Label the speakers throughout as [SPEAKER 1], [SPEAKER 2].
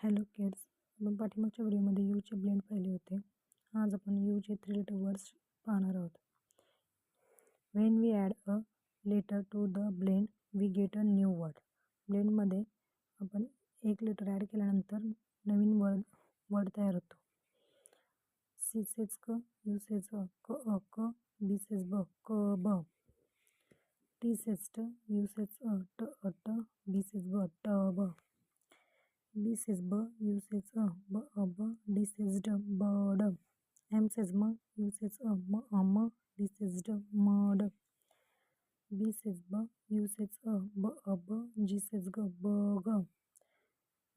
[SPEAKER 1] Hello kids, आपण पाठीमागच्या व्हिडिओमध्ये यूचे ब्लेंड पाहिले होते. आज आपण यूचे 3 लेटर वर्ड्स पाहणार आहोत. When we add a letter to the blend we get a new word. ब्लेंडमध्ये आपण एक लेटर ॲड केल्यानंतर नवीन वर्ड तयार होतो. सी सेज क, यू सेज अ, क अ क, बी सेज ब, क ब. टी सेज ट, यू सेज अ, ट अ ट, बी सेज ब, ट ब. B says B, U says B B, D says D, B D. M says M, U says M M, D says D, M D. B says B, U says B B, G says G, B G.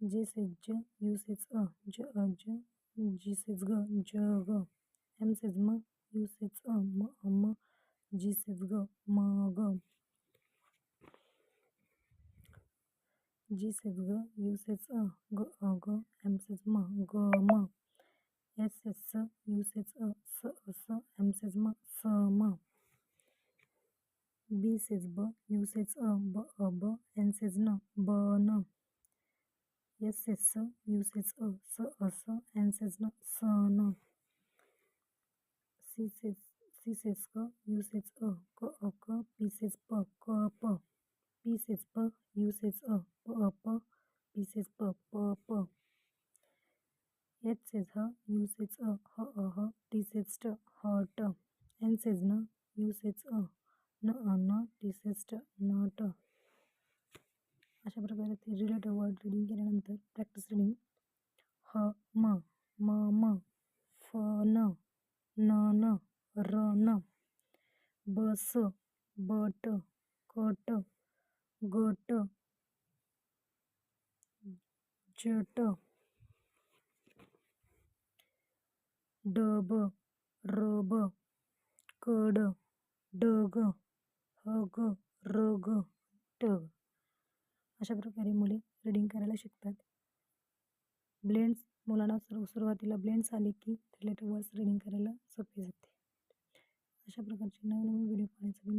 [SPEAKER 1] J says J, U says J J, G says G, J G. M says M, U says M M, G says G, M G. G says G, U says G, G, M says M, G, M. S says S, U says S, S, M says M, S, M. B says B, U says B, B, N says N, B, N. S says S, U says S, S, N says N, S, N. C says K, U says K, K, P says P, K, P. P says P, U says P, P, P says P, P, P. H says H, U says H, H, T says T, H, T. N says N, U says N, N, T says T, N, T. अशा प्रकारे ते related word reading केल्यानंतर practice reading ह म म म फ न न न र न ब स ब ट क ट ग ट ज ट ड ब र ब क ड ड ग ह ग र ग ट ग. अशा प्रकारे मुले रीडिंग करायला शिकतात. ब्लेंड्स मुलांना सुरुवातीला ब्लेंड्स आले की रिलेटेड वर्ड्स रीडिंग करायला सोपे जाते. अशा प्रकारचे नवनवीन व्हिडिओ पाहण्यासाठी